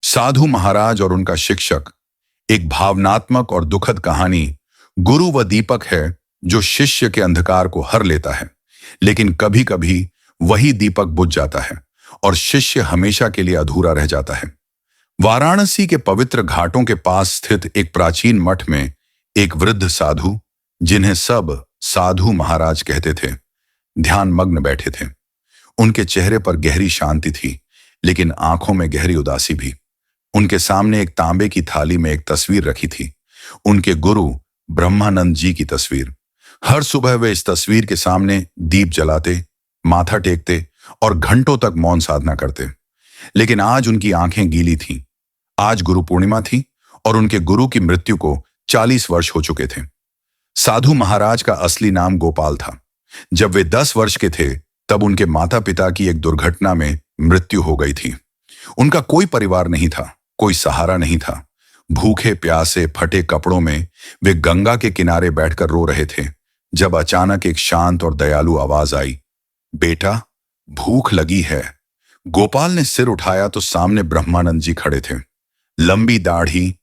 साधु महाराज और उनका शिक्षक एक भावनात्मक और दुखद कहानी गुरु व दीपक है जो शिष्य के अंधकार को हर लेता है, लेकिन कभी कभी वही दीपक बुझ जाता है और शिष्य हमेशा के लिए अधूरा रह जाता है। वाराणसी के पवित्र घाटों के पास स्थित एक प्राचीन मठ में एक वृद्ध साधु, जिन्हें सब साधु महाराज कहते थे, ध्यान मग्न बैठे थे। उनके चेहरे पर गहरी शांति थी, लेकिन आंखों में गहरी उदासी भी। उनके सामने एक तांबे की थाली में एक तस्वीर रखी थी, उनके गुरु ब्रह्मानंद जी की तस्वीर। हर सुबह वे इस तस्वीर के सामने दीप जलाते, माथा टेकते और घंटों तक मौन साधना करते। लेकिन आज उनकी आंखें गीली थीं। आज गुरु पूर्णिमा थी और उनके गुरु की मृत्यु को 40 वर्ष हो चुके थे। साधु महाराज का असली नाम गोपाल था। जब वे 10 वर्ष के थे तब उनके माता पिता की एक दुर्घटना में मृत्यु हो गई थी। उनका कोई परिवार नहीं था, कोई सहारा नहीं था। भूखे प्यासे फटे कपड़ों में वे गंगा के किनारे बैठकर रो रहे थे जब अचानक एक शांत और दयालु आवाज आई, बेटा भूख लगी है। गोपाल ने सिर उठाया तो सामने ब्रह्मानंद जी खड़े थे। लंबी दाढ़ी,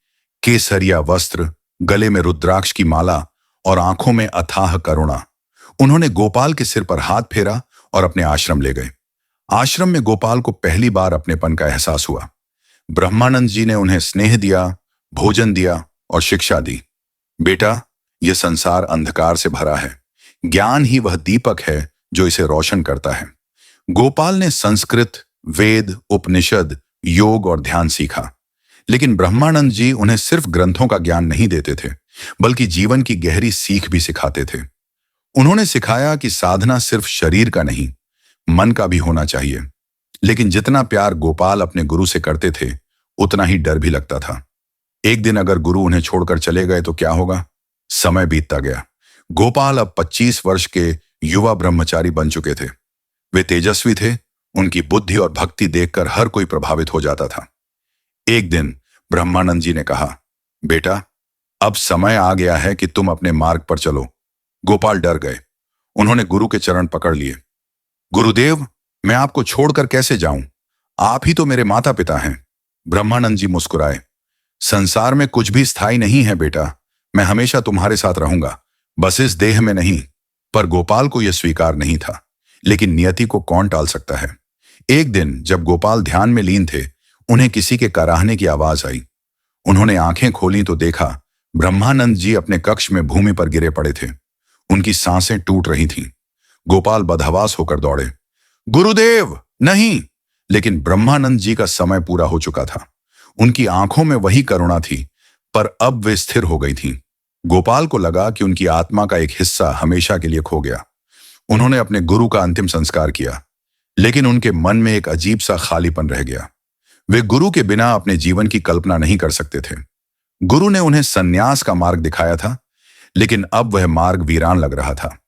केसरिया वस्त्र, गले में रुद्राक्ष की माला और आंखों में अथाह करुणा। उन्होंने गोपाल के सिर पर हाथ फेरा और अपने आश्रम ले गए। आश्रम में गोपाल को पहली बार अपनेपन का एहसास हुआ। ब्रह्मानंद जी ने उन्हें स्नेह दिया, भोजन दिया और शिक्षा दी। बेटा, यह संसार अंधकार से भरा है। ज्ञान ही वह दीपक है जो इसे रोशन करता है। गोपाल ने संस्कृत, वेद, उपनिषद, योग और ध्यान सीखा, लेकिन ब्रह्मानंद जी उन्हें सिर्फ ग्रंथों का ज्ञान नहीं देते थे, बल्कि जीवन की गहरी सीख भी सिखाते थे। उन्होंने सिखाया कि साधना सिर्फ शरीर का नहीं, मन का भी होना चाहिए। लेकिन जितना प्यार गोपाल अपने गुरु से करते थे, उतना ही डर भी लगता था। एक दिन अगर गुरु उन्हें छोड़कर चले गए तो क्या होगा? समय बीतता गया। गोपाल अब 25 वर्ष के युवा ब्रह्मचारी बन चुके थे। वे तेजस्वी थे। उनकी बुद्धि और भक्ति देखकर हर कोई प्रभावित हो जाता था। एक दिन ब्रह्मानंद जी ने कहा, बेटा, अब समय आ गया है कि तुम अपने मार्ग पर चलो। गोपाल डर गए। उन्होंने गुरु के चरण पकड़ लिए। गुरुदेव, मैं आपको छोड़कर कैसे जाऊं? आप ही तो मेरे माता पिता हैं। ब्रह्मानंद जी मुस्कुराए। संसार में कुछ भी स्थायी नहीं है बेटा, मैं हमेशा तुम्हारे साथ रहूंगा, बस इस देह में नहीं। पर गोपाल को यह स्वीकार नहीं था, लेकिन नियति को कौन टाल सकता है। एक दिन जब गोपाल ध्यान में लीन थे, उन्हें किसी के कराहने की आवाज आई। उन्होंने आंखें खोली तो देखा ब्रह्मानंद जी अपने कक्ष में भूमि पर गिरे पड़े थे। उनकी सांसें टूट रही थीं। गोपाल बदहवास होकर दौड़े, गुरुदेव नहीं! लेकिन ब्रह्मानंद जी का समय पूरा हो चुका था। उनकी आंखों में वही करुणा थी, पर अब वे स्थिर हो गई थीं। गोपाल को लगा कि उनकी आत्मा का एक हिस्सा हमेशा के लिए खो गया। उन्होंने अपने गुरु का अंतिम संस्कार किया, लेकिन उनके मन में एक अजीब सा खालीपन रह गया। वे गुरु के बिना अपने जीवन की कल्पना नहीं कर सकते थे। गुरु ने उन्हें संन्यास का मार्ग दिखाया था, लेकिन अब वह मार्ग वीरान लग रहा था।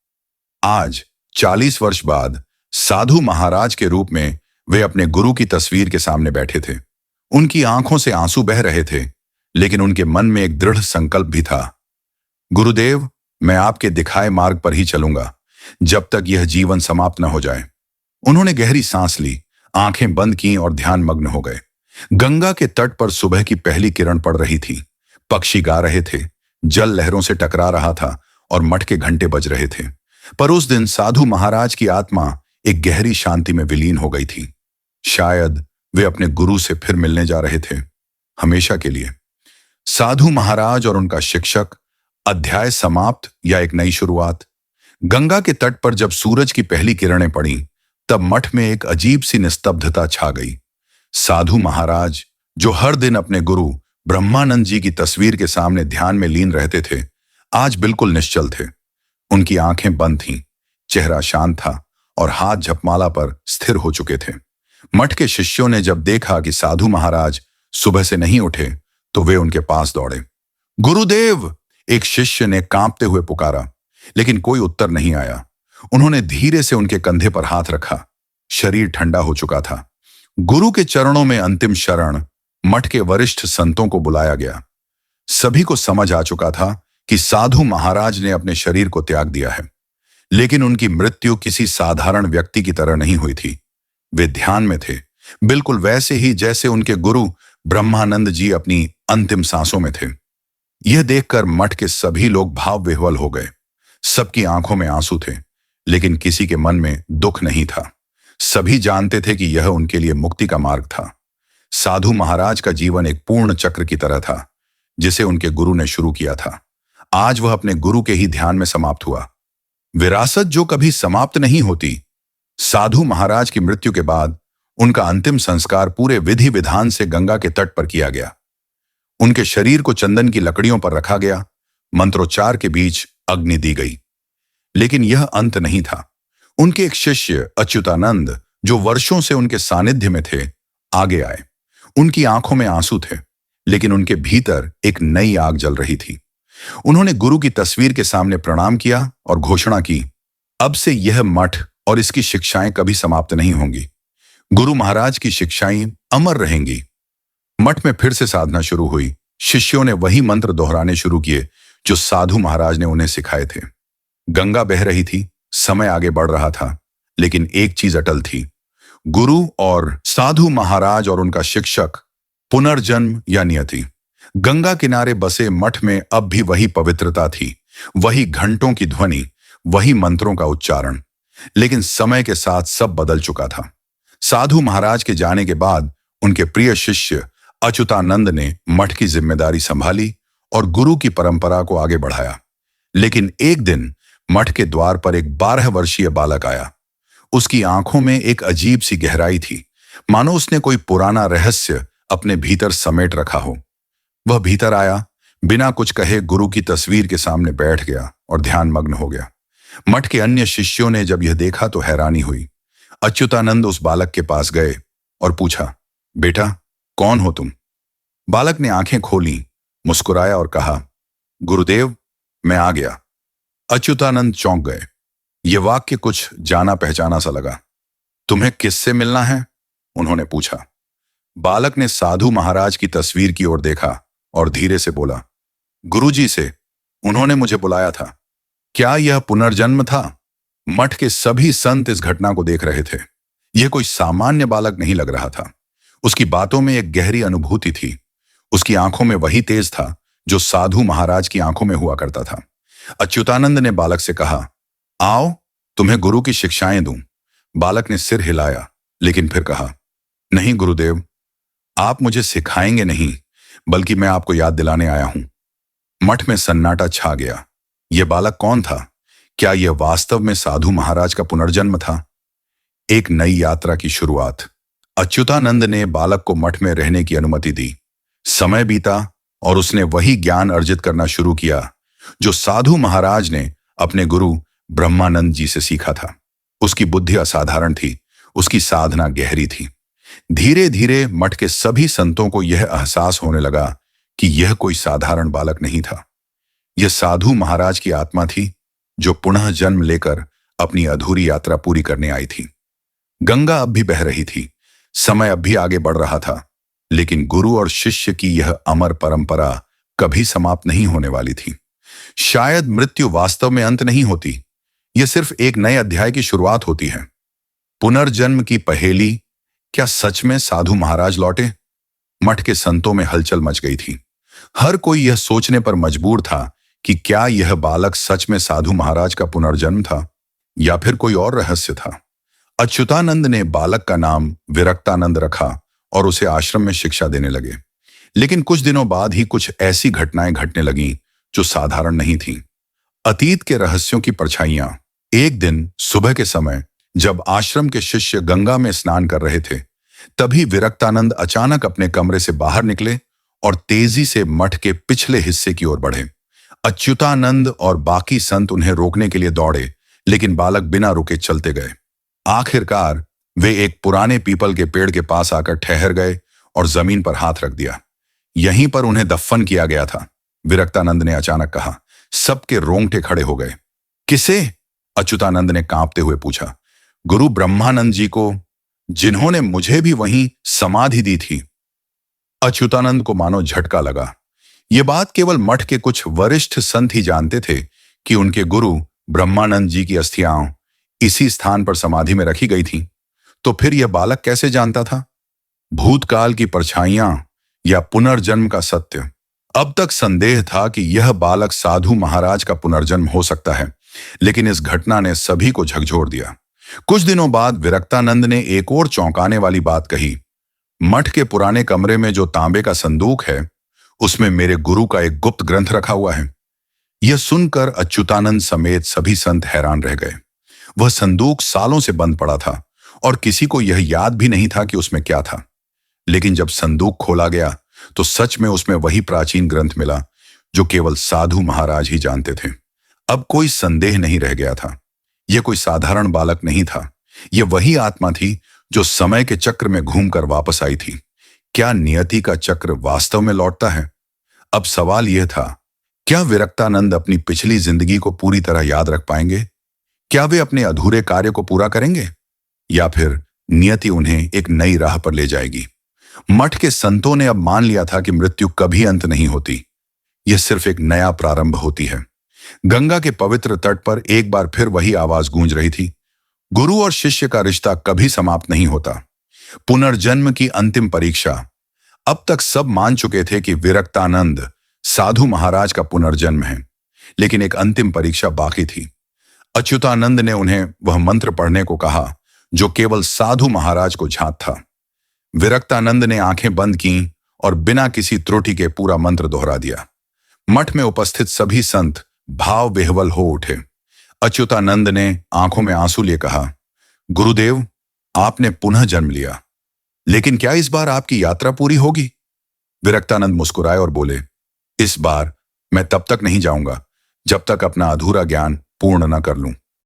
आज 40 वर्ष बाद साधु महाराज के रूप में वे अपने गुरु की तस्वीर के सामने बैठे थे। उनकी आंखों से आंसू बह रहे थे, लेकिन उनके मन में एक दृढ़ संकल्प भी था। गुरुदेव, मैं आपके दिखाए मार्ग पर ही चलूंगा जब तक यह जीवन समाप्त न हो जाए। उन्होंने गहरी सांस ली, आंखें बंद की और ध्यान मग्न हो गए। गंगा के तट पर सुबह की पहली किरण पड़ रही थी। पक्षी गा रहे थे, जल लहरों से टकरा रहा था और मठ के घंटे बज रहे थे। पर उस दिन साधु महाराज की आत्मा एक गहरी शांति में विलीन हो गई थी। शायद वे अपने गुरु से फिर मिलने जा रहे थे, हमेशा के लिए। साधु महाराज और उनका शिक्षक, अध्याय समाप्त या एक नई शुरुआत। गंगा के तट पर जब सूरज की पहली किरणें पड़ी, तब मठ में एक अजीब सी निस्तब्धता छा गई। साधु महाराज, जो हर दिन अपने गुरु ब्रह्मानंद जी की तस्वीर के सामने ध्यान में लीन रहते थे, आज बिल्कुल निश्चल थे। उनकी आंखें बंद थीं, चेहरा शांत था और हाथ जपमाला पर स्थिर हो चुके थे। मठ के शिष्यों ने जब देखा कि साधु महाराज सुबह से नहीं उठे, तो वे उनके पास दौड़े। गुरुदेव! एक शिष्य ने कांपते हुए पुकारा, लेकिन कोई उत्तर नहीं आया। उन्होंने धीरे से उनके कंधे पर हाथ रखा। शरीर ठंडा हो चुका था। गुरु के चरणों में अंतिम शरण। मठ के वरिष्ठ संतों को बुलाया गया। सभी को समझ आ चुका था कि साधु महाराज ने अपने शरीर को त्याग दिया है, लेकिन उनकी मृत्यु किसी साधारण व्यक्ति की तरह नहीं हुई थी। वे ध्यान में थे, बिल्कुल वैसे ही जैसे उनके गुरु ब्रह्मानंद जी अपनी अंतिम सांसों में थे। यह देखकर मठ के सभी लोग भाव विह्वल हो गए। सबकी आंखों में आंसू थे, लेकिन किसी के मन में दुख नहीं था। सभी जानते थे कि यह उनके लिए मुक्ति का मार्ग था। साधु महाराज का जीवन एक पूर्ण चक्र की तरह था, जिसे उनके गुरु ने शुरू किया था। आज वह अपने गुरु के ही ध्यान में समाप्त हुआ। विरासत जो कभी समाप्त नहीं होती। साधु महाराज की मृत्यु के बाद उनका अंतिम संस्कार पूरे विधि विधान से गंगा के तट पर किया गया। उनके शरीर को चंदन की लकड़ियों पर रखा गया। मंत्रोच्चार के बीच अग्नि दी गई। लेकिन यह अंत नहीं था। उनके एक शिष्य अच्युतानंद, जो वर्षों से उनके सानिध्य में थे, आगे आए। उनकी आंखों में आंसू थे, लेकिन उनके भीतर एक नई आग जल रही थी। उन्होंने गुरु की तस्वीर के सामने प्रणाम किया और घोषणा की, अब से यह मठ और इसकी शिक्षाएं कभी समाप्त नहीं होंगी। गुरु महाराज की शिक्षाएं अमर रहेंगी। मठ में फिर से साधना शुरू हुई। शिष्यों ने वही मंत्र दोहराने शुरू किए जो साधु महाराज ने उन्हें सिखाए थे। गंगा बह रही थी, समय आगे बढ़ रहा था, लेकिन एक चीज अटल थी। गुरु और साधु महाराज और उनका शिक्षक, पुनर्जन्म या नियति। गंगा किनारे बसे मठ में अब भी वही पवित्रता थी, वही घंटों की ध्वनि, वही मंत्रों का उच्चारण। लेकिन समय के साथ सब बदल चुका था। साधु महाराज के जाने के बाद उनके प्रिय शिष्य अच्युतानंद ने मठ की जिम्मेदारी संभाली और गुरु की परंपरा को आगे बढ़ाया। लेकिन एक दिन मठ के द्वार पर एक 12 वर्षीय बालक आया। उसकी आंखों में एक अजीब सी गहराई थी, मानो उसने कोई पुराना रहस्य अपने भीतर समेट रखा हो। वह भीतर आया, बिना कुछ कहे गुरु की तस्वीर के सामने बैठ गया और ध्यान मग्न हो गया। मठ के अन्य शिष्यों ने जब यह देखा तो हैरानी हुई। अच्युतानंद उस बालक के पास गए और पूछा, बेटा, कौन हो तुम? बालक ने आंखें खोली, मुस्कुराया और कहा, गुरुदेव, मैं आ गया। अच्युतानंद चौंक गए। यह वाक्य कुछ जाना पहचाना सा लगा। तुम्हें किससे मिलना है? उन्होंने पूछा। बालक ने साधु महाराज की तस्वीर की ओर देखा और धीरे से बोला, गुरुजी से। उन्होंने मुझे बुलाया था। क्या यह पुनर्जन्म था? मठ के सभी संत इस घटना को देख रहे थे। यह कोई सामान्य बालक नहीं लग रहा था। उसकी बातों में एक गहरी अनुभूति थी। उसकी आंखों में वही तेज था जो साधु महाराज की आंखों में हुआ करता था। अच्युतानंद ने बालक से कहा, आओ, तुम्हें गुरु की शिक्षाएं दूं। बालक ने सिर हिलाया, लेकिन फिर कहा, नहीं गुरुदेव, आप मुझे सिखाएंगे नहीं, बल्कि मैं आपको याद दिलाने आया हूं। मठ में सन्नाटा छा गया। यह बालक कौन था? क्या यह वास्तव में साधु महाराज का पुनर्जन्म था? एक नई यात्रा की शुरुआत। अच्युतानंद ने बालक को मठ में रहने की अनुमति दी। समय बीता और उसने वही ज्ञान अर्जित करना शुरू किया जो साधु महाराज ने अपने गुरु ब्रह्मानंद जी से सीखा था। उसकी बुद्धि असाधारण थी, उसकी साधना गहरी थी। धीरे धीरे मठ के सभी संतों को यह एहसास होने लगा कि यह कोई साधारण बालक नहीं था। यह साधु महाराज की आत्मा थी जो पुनः जन्म लेकर अपनी अधूरी यात्रा पूरी करने आई थी। गंगा अब भी बह रही थी, समय अब भी आगे बढ़ रहा था, लेकिन गुरु और शिष्य की यह अमर परंपरा कभी समाप्त नहीं होने वाली थी। शायद मृत्यु वास्तव में अंत नहीं होती, यह सिर्फ एक नए अध्याय की शुरुआत होती है। पुनर्जन्म की पहेली, क्या सच में साधु महाराज लौटे? मठ के संतों में हलचल मच गई थी। हर कोई यह सोचने पर मजबूर था कि क्या यह बालक सच में साधु महाराज का पुनर्जन्म था या फिर कोई और रहस्य था। अच्युतानंद ने बालक का नाम विरक्तानंद रखा और उसे आश्रम में शिक्षा देने लगे। लेकिन कुछ दिनों बाद ही कुछ ऐसी घटनाएं घटने लगीं जो साधारण नहीं थीं। अतीत के रहस्यों की परछाइयां। एक दिन सुबह के समय जब आश्रम के शिष्य गंगा में स्नान कर रहे थे, तभी विरक्तानंद अचानक अपने कमरे से बाहर निकले और तेजी से मठ के पिछले हिस्से की ओर बढ़े। अच्युतानंद और बाकी संत उन्हें रोकने के लिए दौड़े, लेकिन बालक बिना रुके चलते गए। आखिरकार वे एक पुराने पीपल के पेड़ के पास आकर ठहर गए और जमीन पर हाथ रख दिया। यहीं पर उन्हें दफन किया गया था, विरक्तानंद ने अचानक कहा। सबके रोंगटे खड़े हो गए। किसे? अच्युतानंद ने कांपते हुए पूछा। गुरु ब्रह्मानंद जी को, जिन्होंने मुझे भी वहीं समाधि दी थी। अच्युतानंद को मानो झटका लगा। यह बात केवल मठ के कुछ वरिष्ठ संत ही जानते थे कि उनके गुरु ब्रह्मानंद जी की अस्थियां इसी स्थान पर समाधि में रखी गई थीं। तो फिर यह बालक कैसे जानता था? भूतकाल की परछाइयां, या पुनर्जन्म का सत्य। अब तक संदेह था कि यह बालक साधु महाराज का पुनर्जन्म हो सकता है, लेकिन इस घटना ने सभी को झकझोर दिया। कुछ दिनों बाद विरक्तानंद ने एक और चौंकाने वाली बात कही। मठ के पुराने कमरे में जो तांबे का संदूक है, उसमें मेरे गुरु का एक गुप्त ग्रंथ रखा हुआ है। यह सुनकर अच्युतानंद समेत सभी संत हैरान रह गए। वह संदूक सालों से बंद पड़ा था और किसी को यह याद भी नहीं था कि उसमें क्या था। लेकिन जब संदूक खोला गया तो सच में उसमें वही प्राचीन ग्रंथ मिला जो केवल साधु महाराज ही जानते थे। अब कोई संदेह नहीं रह गया था। यह कोई साधारण बालक नहीं था। यह वही आत्मा थी जो समय के चक्र में घूमकर वापस आई थी। क्या नियति का चक्र वास्तव में लौटता है? अब सवाल यह था, क्या विरक्तानंद अपनी पिछली जिंदगी को पूरी तरह याद रख पाएंगे? क्या वे अपने अधूरे कार्य को पूरा करेंगे, या फिर नियति उन्हें एक नई राह पर ले जाएगी? मठ के संतों ने अब मान लिया था कि मृत्यु कभी अंत नहीं होती, यह सिर्फ एक नया प्रारंभ होती है। गंगा के पवित्र तट पर एक बार फिर वही आवाज गूंज रही थी, गुरु और शिष्य का रिश्ता कभी समाप्त नहीं होता। पुनर्जन्म की अंतिम परीक्षा। अब तक सब मान चुके थे कि विरक्तानंद साधु महाराज का पुनर्जन्म है, लेकिन एक अंतिम परीक्षा बाकी थी। अच्युतानंद ने उन्हें वह मंत्र पढ़ने को कहा जो केवल साधु महाराज को झांक था। विरक्तानंद ने आंखें बंद की और बिना किसी त्रुटि के पूरा मंत्र दोहरा दिया। मठ में उपस्थित सभी संत भाव विह्वल हो उठे। अच्युतानंद ने आंखों में आंसू लिए कहा, गुरुदेव, आपने पुनः जन्म लिया, लेकिन क्या इस बार आपकी यात्रा पूरी होगी? विरक्तानंद मुस्कुराए और बोले, इस बार मैं तब तक नहीं जाऊंगा जब तक अपना अधूरा ज्ञान पूर्ण न कर लूं।